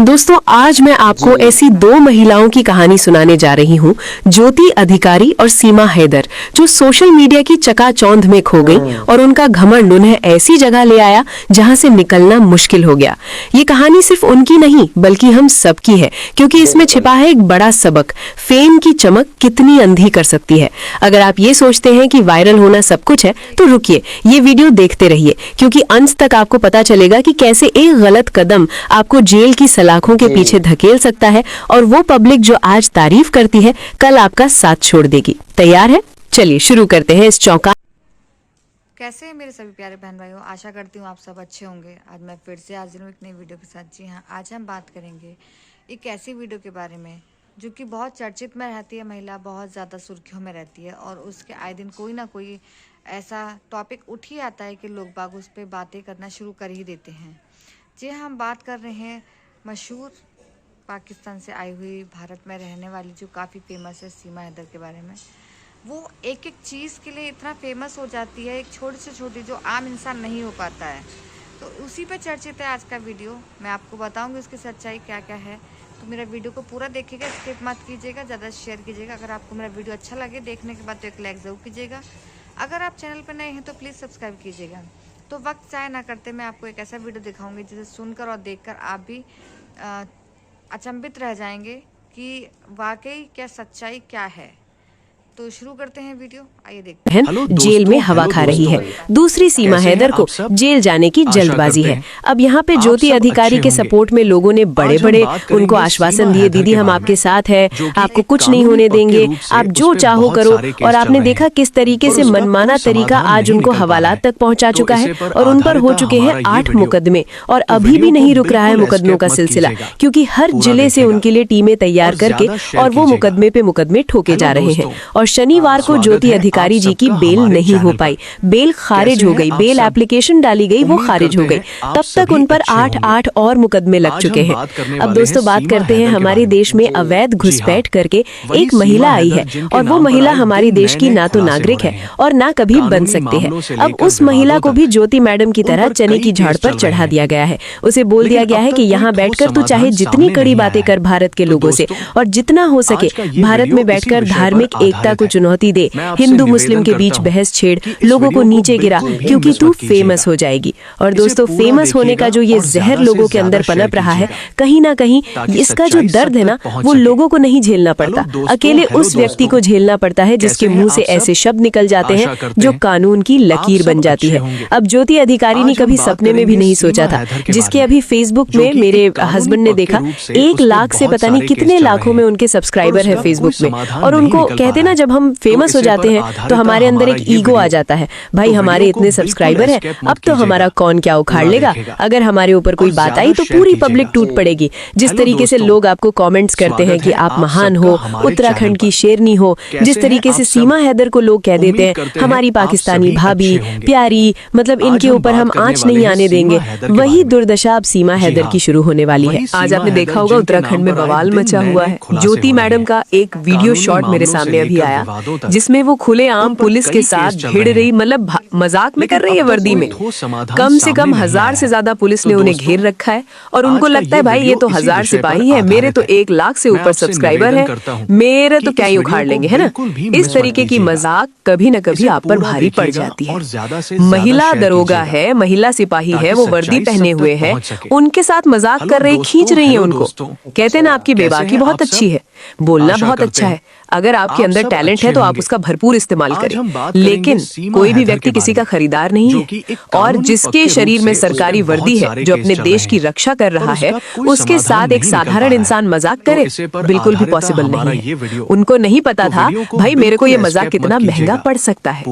दोस्तों आज मैं आपको ऐसी दो महिलाओं की कहानी सुनाने जा रही हूँ, ज्योति अधिकारी और सीमा हैदर, जो सोशल मीडिया की चकाचौंध में खो गई और उनका घमंड उन्हें ऐसी जगह ले आया जहाँ से निकलना मुश्किल हो गया। ये कहानी सिर्फ उनकी नहीं बल्कि हम सबकी है, क्योंकि इसमें छिपा है एक बड़ा सबक, फेम की चमक कितनी अंधी कर सकती है। अगर आप ये सोचते हैं कि वायरल होना सब कुछ है तो रुकिए, ये वीडियो देखते रहिए, क्योंकि अंत तक आपको पता चलेगा कि कैसे एक गलत कदम आपको जेल की सलाखों के पीछे धकेल सकता है और वो पब्लिक जो आज तारीफ करती है कल आपका साथ छोड़ देगी। तैयार है? चलिए शुरू करते हैं इस चौंका। कैसे हैं मेरे सभी प्यारे बहन भाइयों, आशा करती हूँ आप सब अच्छे होंगे। आज मैं फिर से हाजिर हूँ एक नई वीडियो के साथ। जी हाँ, आज हम बात करेंगे एक ऐसी वीडियो के बारे में जो कि बहुत चर्चित में रहती है, महिला बहुत ज़्यादा सुर्खियों में रहती है और उसके आए दिन कोई ना कोई ऐसा टॉपिक उठ ही आता है कि लोग बाग उस पर बातें करना शुरू कर ही देते हैं। जी हाँ, हम बात कर रहे हैं मशहूर पाकिस्तान से आई हुई, भारत में रहने वाली, जो काफ़ी फेमस है, सीमा हैदर के बारे में। वो एक एक चीज़ के लिए इतना फेमस हो जाती है, एक छोटी से छोटी जो आम इंसान नहीं हो पाता है, तो उसी पे चर्चित है आज का वीडियो। मैं आपको बताऊंगी उसकी सच्चाई क्या क्या है, तो मेरा वीडियो को पूरा देखिएगा, स्किप मत कीजिएगा, ज़्यादा शेयर कीजिएगा। अगर आपको मेरा वीडियो अच्छा लगे देखने के बाद तो एक लाइक ज़रूर कीजिएगा। अगर आप चैनल पर नए हैं तो प्लीज़ सब्सक्राइब कीजिएगा। तो वक्त ज़ाया ना करते मैं आपको एक ऐसा वीडियो दिखाऊंगी जिसे सुनकर और देखकर आप भी अचंभित रह जाएंगे कि वाकई क्या सच्चाई क्या है। तो शुरू करते हैं वीडियो, आइए देखते हैं। जेल में हवा खा रही है, दूसरी सीमा हैदर को जेल जाने की जल्दबाजी है। अब यहाँ पे ज्योति अधिकारी के सपोर्ट में लोगों ने बड़े बड़े उनको आश्वासन दिए, दीदी हम आपके साथ है, आपको कुछ नहीं होने देंगे, आप जो चाहो करो। और आपने देखा किस तरीके से मनमाना तरीका आज उनको हवालात तक पहुँचा चुका है और उन पर हो चुके हैं 8 मुकदमे और अभी भी नहीं रुक रहा है मुकदमों का सिलसिला, क्योंकि हर जिले से उनके लिए टीमें तैयार करके और वो मुकदमे पे मुकदमे ठोके जा रहे हैं। और शनिवार को ज्योति अधिकारी जी की बेल नहीं हो पाई, बेल खारिज हो गई, बेल एप्लीकेशन डाली गई, वो खारिज हो गई। तब तक उन पर 8 और मुकदमे लग चुके हैं। अब दोस्तों बात करते हैं, हमारे देश में अवैध घुसपैठ करके एक महिला आई है और वो महिला हमारे देश की ना तो नागरिक है और ना कभी बन सकती है। अब उस महिला को भी ज्योति मैडम की तरह चने की झाड़ पर चढ़ा दिया गया है। उसे बोल दिया गया है कि यहाँ बैठकर तू चाहे जितनी कड़ी बातें कर भारत के लोगों से, और जितना हो सके भारत में बैठकर धार्मिक एकता को चुनौती दे, हिंदू मुस्लिम के बीच बहस छेड़, लोगों को नीचे गिरा, क्योंकि तू फेमस हो जाएगी। और दोस्तों फेमस होने का जो ये जहर लोगों के अंदर पनप रहा है, कहीं ना कहीं इसका जो दर्द है ना, वो लोगों को नहीं झेलना पड़ता, अकेले उस व्यक्ति को झेलना पड़ता है जिसके मुंह से ऐसे शब्द निकल जाते हैं जो कानून की लकीर बन जाती है। अब ज्योति अधिकारी ने कभी सपने में भी नहीं सोचा था, जिसके अभी फेसबुक में मेरे हस्बैंड ने देखा 1 लाख से पता नहीं कितने लाखों में उनके सब्सक्राइबर है फेसबुक में। और उनको कहते ना, जब हम फेमस हो जाते हैं तो हमारे अंदर एक ईगो आ जाता है, भाई हमारे इतने सब्सक्राइबर हैं, अब तो हमारा कौन क्या उखाड़ लेगा, अगर हमारे ऊपर कोई बात आई तो पूरी पब्लिक टूट पड़ेगी। जिस तरीके से लोग आपको कमेंट्स करते हैं कि आप महान हो, उत्तराखंड की शेरनी हो, जिस तरीके से सीमा हैदर को लोग कह देते हैं हमारी पाकिस्तानी भाभी प्यारी, मतलब इनके ऊपर हम आंच नहीं आने देंगे, वही दुर्दशा अब सीमा हैदर की शुरू होने वाली है। आज आपने देखा होगा उत्तराखंड में बवाल मचा हुआ है। ज्योति मैडम का एक वीडियो शॉट मेरे सामने अभी आया जिसमें वो खुले आम पुलिस के साथ भिड़ रही, मतलब मजाक में कर रही है वर्दी में। कम से कम 1000 से ज्यादा पुलिस ने उन्हें घेर रखा है और उनको लगता है भाई ये तो 1000 सिपाही है, मेरे तो 1 लाख से ऊपर सब्सक्राइबर है, मेरे तो क्या ही उखाड़ लेंगे, है ना। इस तरीके की मजाक कभी न कभी आप पर भारी पड़ जाती है। महिला दरोगा है, महिला सिपाही है, वो वर्दी पहने हुए है, उनके साथ मजाक कर रही, खींच रही है उनको। कहते हैं ना, आपकी बेबाकी बहुत अच्छी है, बोलना बहुत अच्छा है, अगर आपके अंदर टैलेंट है तो आप उसका भरपूर इस्तेमाल करें। लेकिन कोई भी व्यक्ति किसी का खरीदार नहीं है, और जिसके शरीर में सरकारी वर्दी है, जो अपने देश की रक्षा कर रहा है, उसके साथ एक साधारण इंसान मजाक करे, बिल्कुल भी पॉसिबल नहीं है। उनको नहीं पता था भाई मेरे को ये मजाक कितना महंगा पड़ सकता है।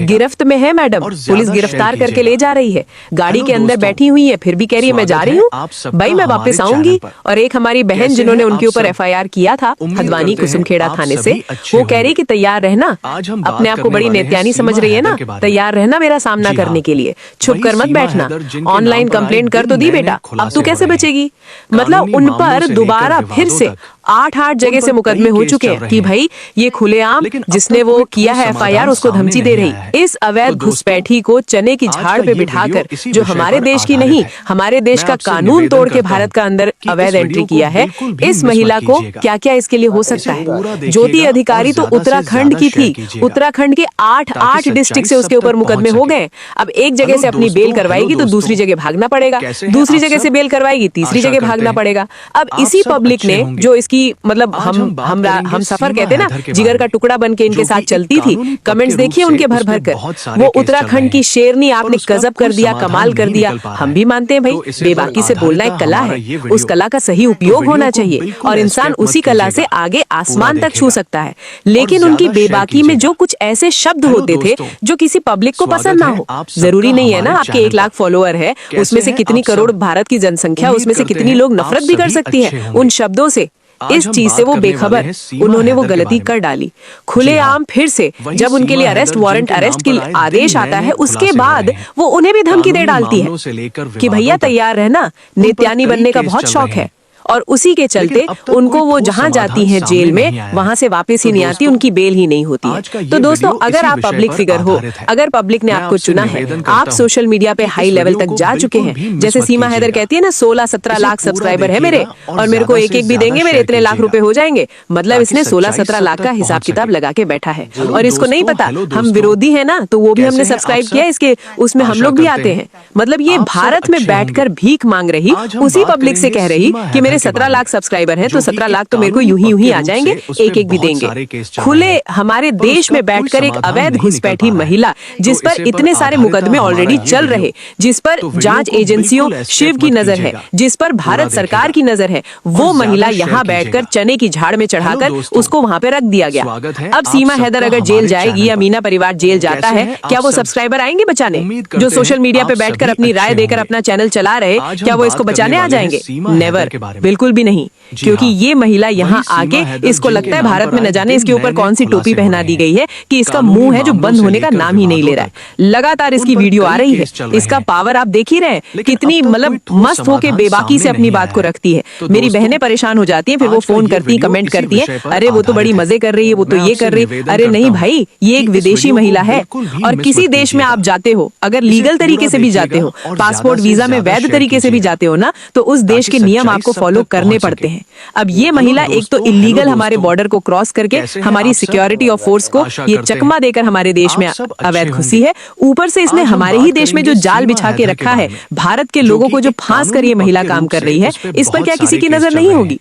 गिरफ्त में है मैडम, पुलिस गिरफ्तार करके ले जा रही है, गाड़ी के अंदर बैठी हुई है, फिर भी कह रही है मैं जा रही हूँ भाई, मैं वापस आऊंगी। और एक हमारी बहन जिन्होंने उनके ऊपर FIR किया था हल्द्वानी कुसुमखेड़ा थाने से, वो कह रही कि तैयार रहना, अपने आप को बड़ी नेत्यानी समझ रही है ना, तैयार रहना मेरा सामना करने के लिए, छुप कर मत बैठना, ऑनलाइन कंप्लेंट कर तो दी बेटा, अब तू कैसे बचेगी। मतलब उन पर दोबारा फिर से 8 जगह से मुकदमे हो चुके हैं कि भाई ये खुलेआम जिसने वो किया है FIR उसको धमकी दे रही। इस अवैध घुसपैठी को चने की झाड़ पे बिठाकर, जो हमारे देश की नहीं, हमारे देश का कानून तोड़ के भारत का अंदर अवैध एंट्री किया है, इस महिला को क्या क्या इसके लिए हो सकता है। ज्योति अधिकारी तो उत्तराखंड की थी, उत्तराखंड के 8 डिस्ट्रिक्ट से उसके ऊपर मुकदमे हो गए। अब एक जगह से अपनी बेल करवाएगी तो दूसरी जगह भागना पड़ेगा, दूसरी जगह से बेल करवाएगी तीसरी जगह भागना पड़ेगा। अब इसी पब्लिक ने जो इसकी मतलब हम सफर कहते हैं ना, जिगर का टुकड़ा बन के इनके साथ चलती थी। कमेंट्स देखिए उनके भर भर कर, वो उत्तराखंड की शेरनी आपने गजब कर दिया, कमाल कर दिया। हम भी मानते हैं भाई, बेबाकी से बोलना एक कला है, उस कला का सही उपयोग होना चाहिए और इंसान उसी कला से आगे आसमान तक छू सकता है। लेकिन उनकी बेबाकी में जो कुछ ऐसे शब्द होते थे जो किसी पब्लिक को पसंद ना हो। जरूरी नहीं है ना आपके 1 लाख फॉलोअर है, उसमें से कितनी करोड़ भारत की जनसंख्या, उसमें से कितनी लोग नफरत भी कर सकती है उन शब्दों से। इस चीज से वो बेखबर, उन्होंने वो गलती कर डाली। खुलेआम फिर से जब उनके लिए अरेस्ट वारंट, अरेस्ट के आदेश आता है, उसके बाद वो उन्हें भी धमकी दे डालती है कि भैया तैयार रहना, नित्यानी बनने का बहुत शौक है। और उसी के चलते उनको वो जहां जाती हैं जेल में, वहां से वापस ही नहीं आती, उनकी बेल ही नहीं होती है। तो दोस्तों, अगर आप पब्लिक फिगर हो, अगर पब्लिक ने आपको चुना है, आप सोशल मीडिया पे हाई लेवल तक जा चुके हैं, जैसे सीमा हैदर कहती है ना 16-17 लाख सब्सक्राइबर है मेरे, और मेरे को एक भी देंगे मेरे इतने लाख रुपए हो जाएंगे। मतलब इसने 16-17 लाख का हिसाब किताब लगा के बैठा है और इसको नहीं पता हम विरोधी है ना, तो वो भी हमने सब्सक्राइब किया इसके, उसमें हम लोग भी आते हैं। मतलब ये भारत में बैठकर भीख मांग रही उसी पब्लिक से कह रही कि मेरे 17 लाख सब्सक्राइबर हैं, तो 17 लाख तो मेरे को यूं ही आ जाएंगे, एक भी देंगे। खुले हमारे देश में बैठकर एक अवैध घुसपैठी महिला, जिस पर इतने सारे मुकदमे ऑलरेडी चल रहे, जिस पर जांच एजेंसियों शिव की नजर है, जिस पर भारत सरकार की नजर है, वो महिला यहाँ बैठकर चने की झाड़ में चढ़ाकर उसको वहाँ पे रख दिया गया। अब सीमा हैदर अगर जेल जाएगी या मीना परिवार जेल जाता है, क्या वो सब्सक्राइबर आएंगे बचाने? जो सोशल मीडिया पे बैठकर अपनी राय देकर अपना चैनल चला रहे, क्या वो इसको बचाने आ जाएंगे? नेवर, बिल्कुल भी नहीं। क्योंकि ये महिला यहाँ आके, इसको लगता है भारत में न जाने इसके ऊपर कौन सी टोपी पहना दी गई है कि इसका मुंह है जो बंद होने का नाम ही नहीं ले रहा है। लगातार इसकी वीडियो आ रही है, इसका पावर आप देख ही रहे हैं, कितनी मतलब मस्त होके बेबाकी से अपनी बात को रखती है। मेरी बहनें परेशान हो जाती हैं, फिर वो फोन करती, कमेंट करती है, अरे वो तो बड़ी मजे कर रही है, वो तो ये कर रही। अरे नहीं भाई, ये एक विदेशी महिला है, और किसी देश में आप जाते हो, अगर लीगल तरीके से भी जाते हो, पासपोर्ट वीजा में वैध तरीके से भी जाते हो ना, तो उस देश के नियम आपको फॉलो करने पड़ते हैं। अब ये महिला एक तो इलीगल हमारे बॉर्डर को क्रॉस करके हमारी सिक्योरिटी और फोर्स को ये चकमा देकर हमारे देश में अवैध घुसी है, ऊपर से इसने हमारे ही देश में जो जाल बिछा के रखा है, भारत के लोगों को जो फांस कर ये महिला काम कर रही है, इस पर क्या किसी की नजर नहीं होगी?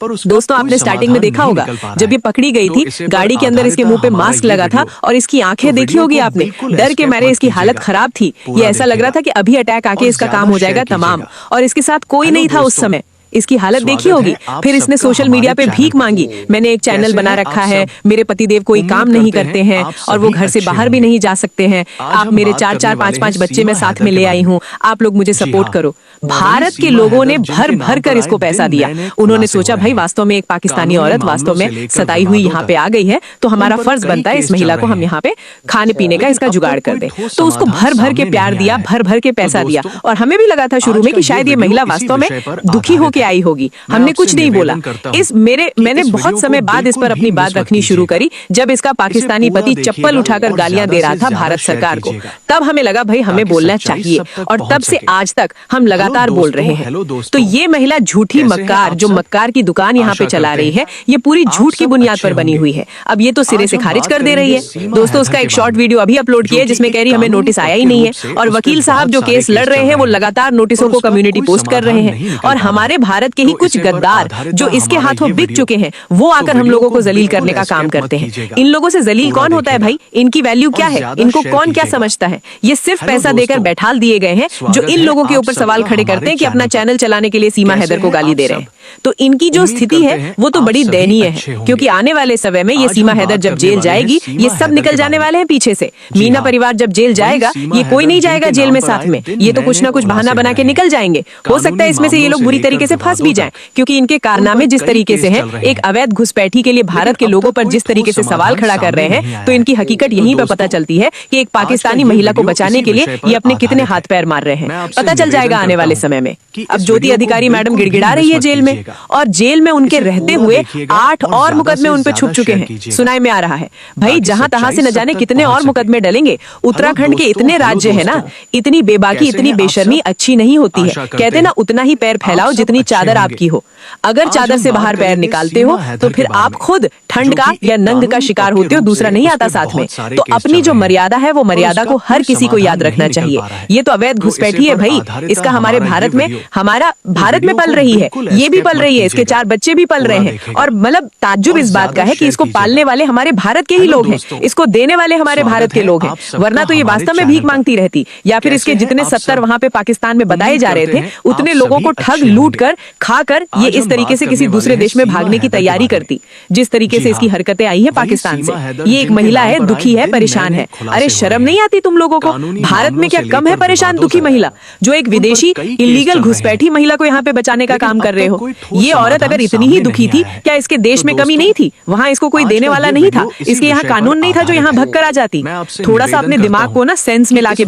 दोस्तों, आपने स्टार्टिंग में देखा होगा जब ये पकड़ी गई थी, गाड़ी के अंदर इसके मुंह पे मास्क लगा था और इसकी आंखें देखी होगी आपने, डर के मारे इसकी हालत खराब थी। ये ऐसा लग रहा था कि अभी अटैक आके इसका काम हो जाएगा तमाम, और इसके साथ कोई नहीं था उस समय। इसकी हालत देखी होगी। फिर इसने सोशल मीडिया पे भीख मांगी, मैंने एक चैनल बना रखा है, मेरे पतिदेव कोई काम नहीं करते हैं और वो घर से बाहर भी नहीं जा सकते हैं, आप मेरे 4-4, 5-5 बच्चे मैं साथ में ले आई हूँ, आप लोग मुझे सपोर्ट करो। भारत के लोगों ने भर भर कर इसको पैसा दिया। उन्होंने सोचा भाई वास्तव में एक पाकिस्तानी औरत वास्तव में सताई हुई यहाँ पे आ गई है, तो हमारा फर्ज बनता है इस महिला को हम यहाँ पे खाने पीने का इसका जुगाड़ कर दें। तो उसको भर भर के प्यार दिया, भर भर के पैसा दिया, और हमें भी लगा था शुरू में कि शायद ये महिला वास्तव में दुखी होके आई होगी। हमने कुछ नहीं बोला। मैंने बहुत समय बाद इस पर अपनी बात रखनी शुरू करी, जब इसका पाकिस्तानी पति चप्पल उठाकर गालियां दे रहा था भारत सरकार को। तब हमें लगा भाई हमें बोलना चाहिए, और तब से आज तक हम लगातार बोल रहे हैं। तो ये महिला झूठी मक्कार, जो मक्कार की दुकान यहाँ पे चला रही है, ये पूरी झूठ की बुनियाद पर बनी हुई है। अब ये तो सिरे से खारिज कर दे रही है। दोस्तों, उसका एक शॉर्ट वीडियो अभी अपलोड किया है जिसमें कह रही हमें नोटिस आया ही नहीं है, और वकील साहब जो केस लड़ रहे हैं वो लगातार नोटिसों को कम्युनिटी पोस्ट कर रहे हैं, और हमारे भारत के ही कुछ गद्दार जो इसके हाथों बिक चुके हैं, वो आकर हम लोगों को जलील करने का काम करते हैं। इन लोगों से जलील कौन होता है भाई? इनकी वैल्यू क्या है? इनको कौन क्या समझता है? ये सिर्फ पैसा देकर बैठाल दिए गए हैं, जो इन लोगों के ऊपर सवाल खड़े करते हैं कि अपना चैनल चलाने के लिए सीमा हैदर को गाली दे रहे हैं। तो इनकी जो स्थिति है वो तो बड़ी दयनीय है, क्योंकि आने वाले समय में ये सीमा हैदर जब जेल जाएगी, ये सब निकल जाने वाले हैं पीछे से। मीना परिवार जब जेल जाएगा, ये कोई नहीं जाएगा जेल में साथ में, ये तो कुछ ना कुछ बहाना बना के निकल जाएंगे। हो सकता है इसमें से ये लोग बुरी तरीके से से फंस भी जाएं, क्योंकि इनके कारनामे जिस तरीके से हैं, एक अवैध घुसपैठी के लिए भारत के लोगों पर जिस तरीके से सवाल खड़ा कर रहे हैं, तो इनकी हकीकत यहीं पर पता चलती है कि एक पाकिस्तानी महिला को बचाने के लिए ये अपने कितने हाथ पैर मार रहे हैं। पता चल जाएगा आने वाले समय में। अब ज्योति अधिकारी मैडम गिड़गिड़ा रही है जेल में, और जेल में उनके रहते हुए 8 और मुकदमे उन पर छुप चुके हैं, सुनाई में आ रहा है। भाई जहां तहां से न जाने कितने और मुकदमे डलेंगे। उत्तराखंड के इतने राज्य है ना, इतनी बेबाकी इतनी बेशर्मी अच्छी नहीं होती है। कहते ना, उतना ही पैर फैलाओ जितनी चादर आपकी हो। अगर चादर से बाहर पैर निकालते हो तो फिर आप खुद ठंड का या नंग का शिकार होते हो, दूसरा नहीं आता साथ में। तो अपनी जो मर्यादा है वो मर्यादा को हर किसी को याद रखना चाहिए। ये तो अवैध घुसपैठी है भाई, इसका हमारे भारत में, हमारा भारत में पल रही है, ये भी पल रही है, इसके 4 बच्चे भी पल रहे हैं। और मतलब ताज्जुब इस बात का है कि इसको पालने वाले हमारे भारत के ही लोग हैं, इसको देने वाले हमारे भारत के लोग हैं, वरना तो ये वास्तव में भीख मांगती रहती, या फिर इसके जितने 70 वहां पे पाकिस्तान में बताए जा रहे थे, उतने लोगों को ठग लूट कर खाकर ये इस तरीके से किसी दूसरे देश में भागने की तैयारी करती। जिस तरीके से इसकी हरकतें आई है पाकिस्तान से, ये एक महिला है, दुखी है, परेशान है। अरे शर्म नहीं आती तुम लोगों को? भारत में क्या कम है परेशान दुखी महिला, जो एक विदेशी इलीगल घुसपैठी महिला को यहाँ पे बचाने का काम कर रहे हो? ये औरत अगर इतनी ही दुखी थी, क्या इसके देश में कमी नहीं थी? वहां इसको कोई देने वाला नहीं था, इसके यहाँ कानून नहीं था जो यहाँ भग कर आ जाती? थोड़ा सा अपने दिमाग को ना सेंस में लाके